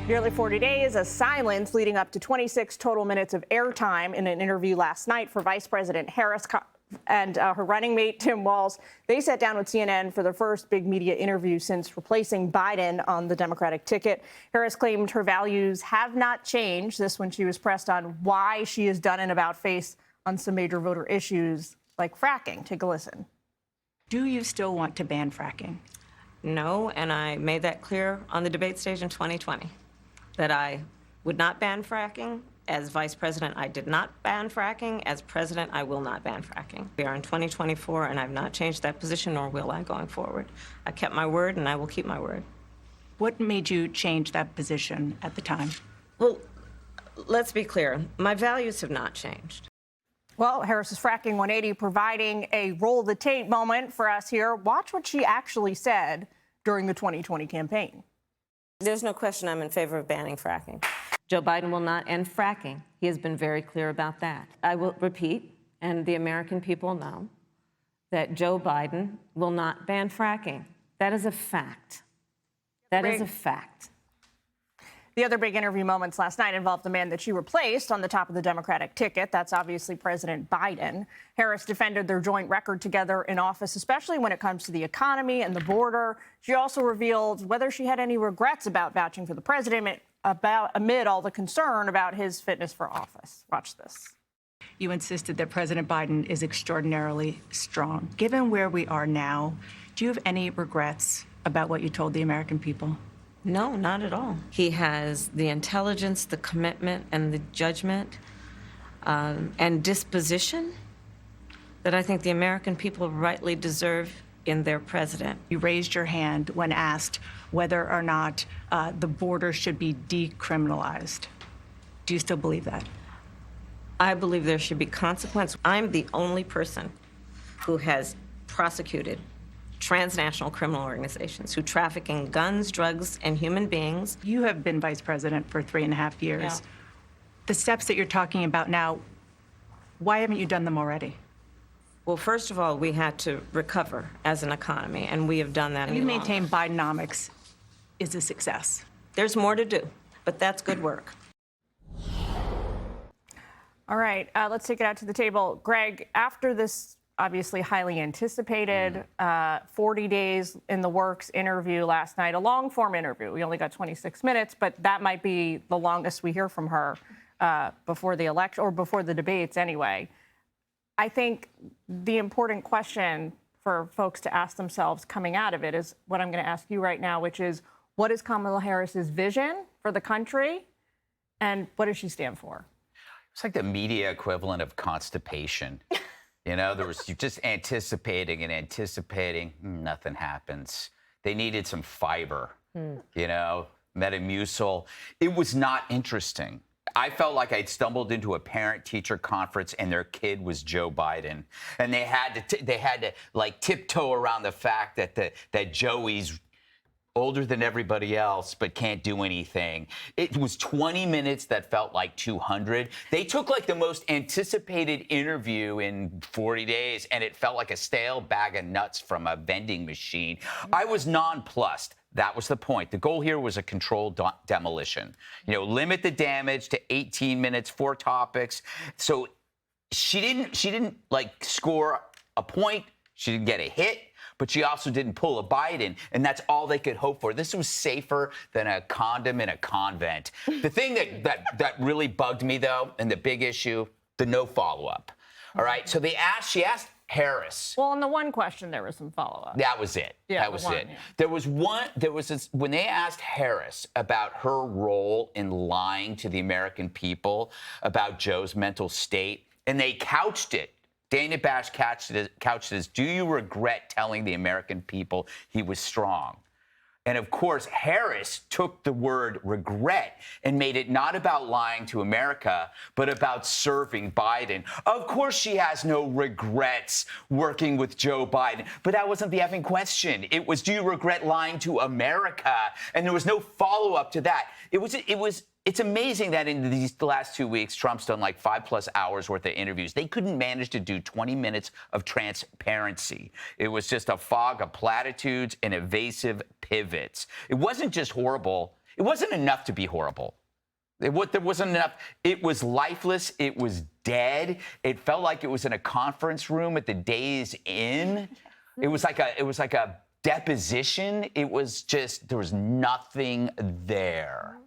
Nearly 40 days of silence leading up to 26 total minutes of airtime in an interview last night for Vice President Harris and her running mate, Tim Walz. They sat down with CNN for their first big media interview since replacing Biden on the Democratic ticket. Harris claimed her values have not changed. This when she was pressed on why she has done an about-face on some major voter issues like fracking. Take a listen. Do you still want to ban fracking? No, and I made that clear on the debate stage in 2020, that I would not ban fracking. As vice president, I did not ban fracking. As president, I will not ban fracking. We are in 2024, and I've not changed that position, nor will I going forward. I kept my word, and I will keep my word. What made you change that position at the time? Well, let's be clear. My values have not changed. Well, Harris's Fracking 180 providing a roll the tape moment for us here. Watch what she actually said during the 2020 campaign. There's no question I'm in favor of banning fracking. Joe Biden will not end fracking. He has been very clear about that. I will repeat, and the American people know, that Joe Biden will not ban fracking. That is a fact. That is a fact. The other big interview moments last night involved the man that she replaced on the top of the Democratic ticket. That's obviously President Biden. Harris defended their joint record together in office, especially when it comes to the economy and the border. She also revealed whether she had any regrets about vouching for the president amid all the concern about his fitness for office. Watch this. You insisted that President Biden is extraordinarily strong. Given where we are now, do you have any regrets about what you told the American people? No, not at all. He has the intelligence, the commitment, and the judgment and disposition that I think the American people rightly deserve in their president. You raised your hand when asked whether or not the border should be decriminalized. Do you still believe that? I believe there should be consequence. I'm the only person who has prosecuted transnational criminal organizations who traffic in guns, drugs, and human beings. You have been vice president for 3.5 years. Yeah. The steps that you're talking about now, why haven't you done them already? Well, first of all, we had to recover as an economy, and we have done that. You maintain Bidenomics is a success. There's more to do, but that's good work. All right, let's take it out to the table. Greg, after this obviously highly anticipated 40 days in the works interview last night, a long form interview. We only got 26 minutes, but that might be the longest we hear from her before the election or before the debates anyway. I think the important question for folks to ask themselves coming out of it is what I'm going to ask you right now, which is what is Kamala Harris's vision for the country and what does she stand for? It's like the media equivalent of constipation. You know, you're just anticipating and anticipating, nothing happens. They needed some fiber, you know, Metamucil. It was not interesting. I felt like I'd stumbled into a parent-teacher conference and their kid was Joe Biden, and they had to like tiptoe around the fact that Joey's older than everybody else, but can't do anything. It was 20 minutes that felt like 200. They took like the most anticipated interview in 40 days, and it felt like a stale bag of nuts from a vending machine. I was nonplussed. That was the point. The goal here was a controlled demolition. You know, limit the damage to 18 minutes, 4 topics. So she didn't like score a point. She didn't get a hit. But she also didn't pull a Biden, and that's all they could hope for. This was safer than a condom in a convent. The thing that really bugged me, though, and the big issue, the no follow-up. All right, so she asked Harris. Well, on the one question, there was some follow-up. That was it. Yeah, that was it. Yeah. When they asked Harris about her role in lying to the American people about Joe's mental state, and they couched it. Dana Bash couched it as, do you regret telling the American people he was strong? And of course, Harris took the word regret and made it not about lying to America, but about serving Biden. Of course, she has no regrets working with Joe Biden, but that wasn't the effing question. It was, do you regret lying to America? And there was no follow-up to that. It's amazing that in these last 2 weeks, Trump's done like 5+ hours worth of interviews. They couldn't manage to do 20 minutes of transparency. It was just a fog of platitudes and evasive pivots. It wasn't just horrible. It wasn't enough to be horrible. There wasn't enough. It was lifeless. It was dead. It felt like it was in a conference room at the Days Inn. It was like a deposition. It was just, there was nothing there.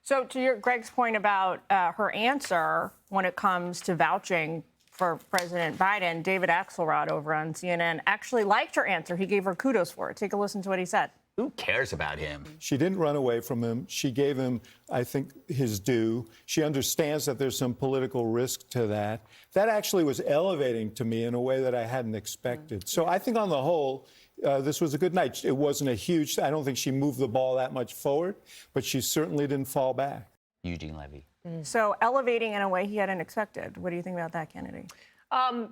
So to Greg's point about her answer when it comes to vouching for President Biden, David Axelrod over on CNN actually liked her answer. He gave her kudos for it. Take a listen to what he said. Who cares about him? She didn't run away from him. She gave him, I think, his due. She understands that there's some political risk to that. That actually was elevating to me in a way that I hadn't expected. So I think on the whole, this was a good night. It wasn't a huge, I don't think she moved the ball that much forward, but she certainly didn't fall back. Eugene Levy. So elevating in a way he hadn't expected. What do you think about that, Kennedy?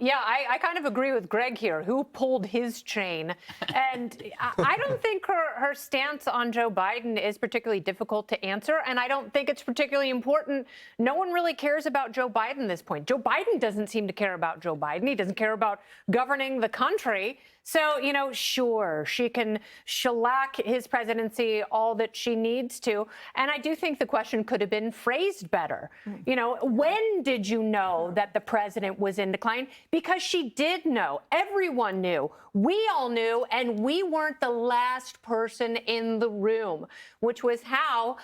Yeah, I kind of agree with Greg here. Who pulled his chain? And I don't think her stance on Joe Biden is particularly difficult to answer, and I don't think it's particularly important. No one really cares about Joe Biden at this point. Joe Biden doesn't seem to care about Joe Biden. He doesn't care about governing the country. So, you know, sure, she can shellac his presidency all that she needs to. And I do think the question could have been phrased better. You know, when did you know that the president was in decline? Because she did know. Everyone knew. We all knew, and we weren't the last person in the room, which was how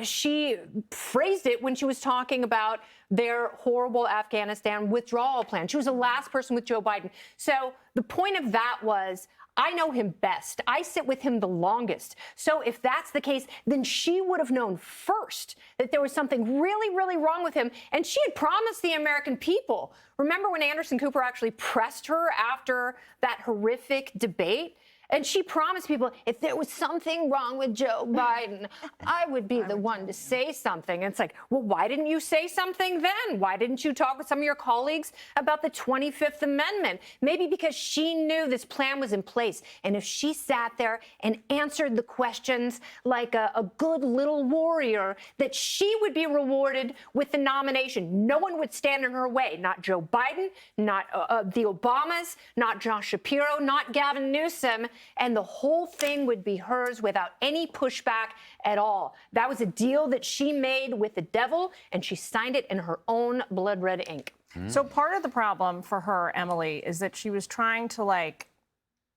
she phrased it when she was talking about their horrible Afghanistan withdrawal plan. She was the last person with Joe Biden. So the point of that was, I know him best. I sit with him the longest. So if that's the case, then she would have known first that there was something really, really wrong with him. And she had promised the American people. Remember when Anderson Cooper actually pressed her after that horrific debate? And she promised people, if there was something wrong with Joe Biden, I would be the one to say something. And it's like, well, why didn't you say something then? Why didn't you talk with some of your colleagues about the 25th Amendment? Maybe because she knew this plan was in place. And if she sat there and answered the questions like a good little warrior, that she would be rewarded with the nomination. No one would stand in her way. Not Joe Biden, not the Obamas, not Josh Shapiro, not Gavin Newsom. And the whole thing would be hers without any pushback at all. That was a deal that she made with the devil, and she signed it in her own blood red ink. So part of the problem for her, Emily, is that she was trying to, like,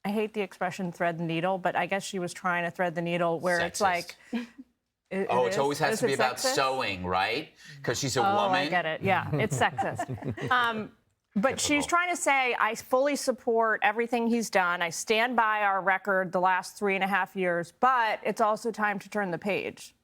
I hate the expression thread the needle, but I guess she was trying to thread the needle where Sexist. it's like... It always has to be about sewing, right? Because she's a woman. Oh, I get it. Yeah, it's sexist. But she's trying to say, I fully support everything he's done. I stand by our record the last 3.5 years, but it's also time to turn the page.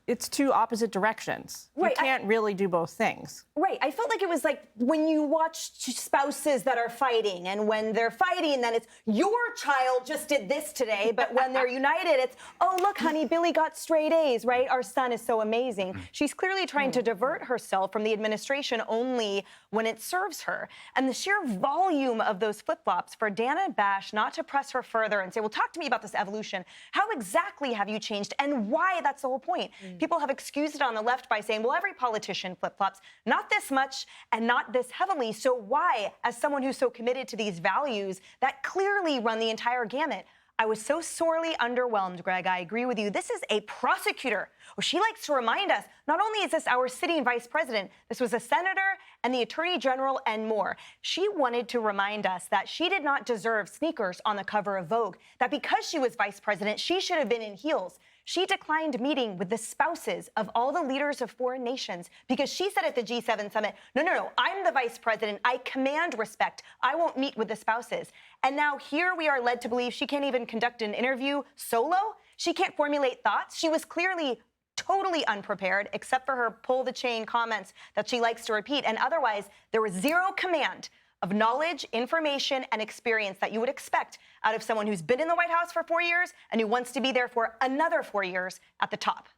It's two opposite directions. Right, You can't really do both things. Right. I felt like it was like when you watch spouses that are fighting, and when they're fighting, then it's your child just did this today. But when they're united, it's, oh, look, honey, Billy got straight A's, right? Our son is so amazing. She's clearly trying to divert herself from the administration only when it serves her. And the sheer volume of those flip-flops for Dana and Bash not to press her further and say, well, talk to me about this evolution. How exactly have you changed, and why? That's the whole point. People have excused it on the left by saying, well, every politician flip-flops, not this much and not this heavily. So why, as someone who's so committed to these values that clearly run the entire gamut, I was so sorely underwhelmed, Greg. I agree with you. This is a prosecutor. Well, she likes to remind us, not only is this our sitting vice president, this was a senator and the attorney general and more. She wanted to remind us that she did not deserve sneakers on the cover of Vogue, that because she was vice president, she should have been in heels. She declined meeting with the spouses of all the leaders of foreign nations because she said at the G7 summit, no, I'm the vice president. I command respect. I won't meet with the spouses. And now here we are led to believe she can't even conduct an interview solo. She can't formulate thoughts. She was clearly totally unprepared, except for her pull the chain comments that she likes to repeat. And otherwise, there was zero command of knowledge, information, and experience that you would expect out of someone who's been in the White House for 4 years and who wants to be there for another 4 years at the top.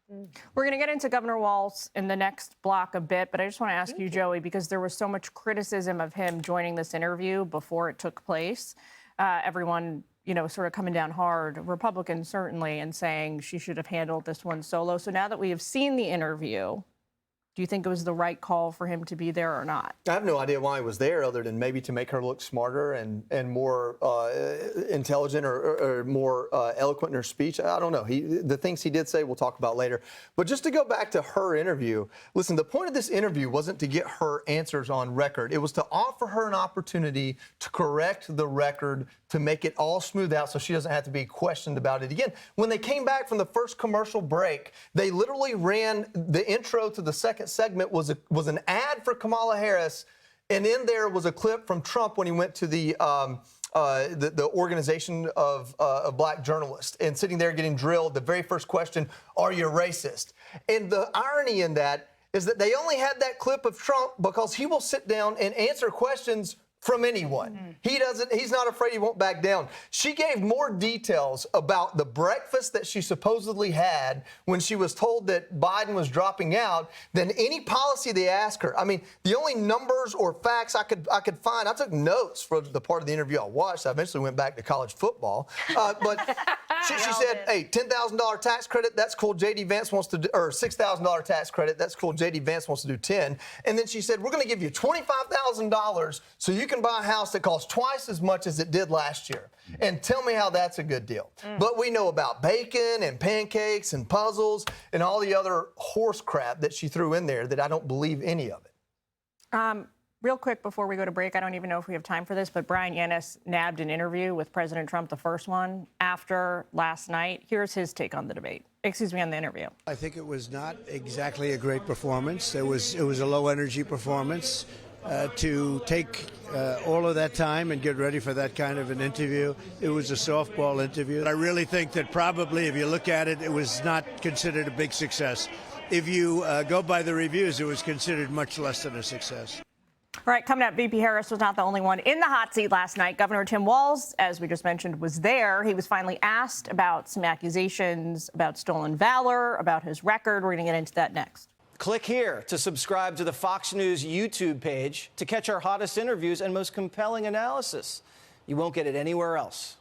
We're going to get into Governor Walz in the next block a bit, but I just want to ask you, Joey, because there was so much criticism of him joining this interview before it took place. Everyone, you know, sort of coming down hard, Republicans certainly, and saying she should have handled this one solo. So now that we have seen the interview, Do you think it was the right call for him to be there or not? I have no idea why he was there, other than maybe to make her look smarter and more intelligent or more eloquent in her speech. I don't know. The things he did say, we'll talk about later. But just to go back to her interview, listen, the point of this interview wasn't to get her answers on record. It was to offer her an opportunity to correct the record, to make it all smooth out so she doesn't have to be questioned about it again. When they came back from the first commercial break, they literally ran the intro to the second segment was an ad for Kamala Harris, and in there was a clip from Trump when he went to the organization of black journalists and sitting there getting drilled. The very first question, are you racist? And the irony in that is that they only had that clip of Trump because he will sit down and answer questions from anyone. He's not afraid, he won't back down. She gave more details about the breakfast that she supposedly had when she was told that Biden was dropping out than any policy they asked her. I mean, the only numbers or facts I could find, I took notes for the part of the interview I watched. I eventually went back to college football. But she said, hey, $10,000 tax credit, that's cool. J.D. Vance wants to do, or $6,000 tax credit, that's cool. J.D. Vance wants to do 10. And then she said, we're going to give you $25,000 so you can buy a house that costs twice as much as it did last year. And tell me how that's a good deal. But we know about bacon and pancakes and puzzles and all the other horse crap that she threw in there that I don't believe any of it. Real quick before we go to break, I don't even know if we have time for this, but Brian Yanis nabbed an interview with President Trump, the first one, after last night. Here's his take on the debate. Excuse me, on the interview. I think it was not exactly a great performance. It was a low-energy performance. To take all of that time and get ready for that kind of an interview, it was a softball interview. I really think that probably, if you look at it, it was not considered a big success. If you go by the reviews, it was considered much less than a success. All right, coming up, VP Harris was not the only one in the hot seat last night. Governor Tim Walz, as we just mentioned, was there. He was finally asked about some accusations about stolen valor, about his record. We're going to get into that next. Click here to subscribe to the Fox News YouTube page to catch our hottest interviews and most compelling analysis. You won't get it anywhere else.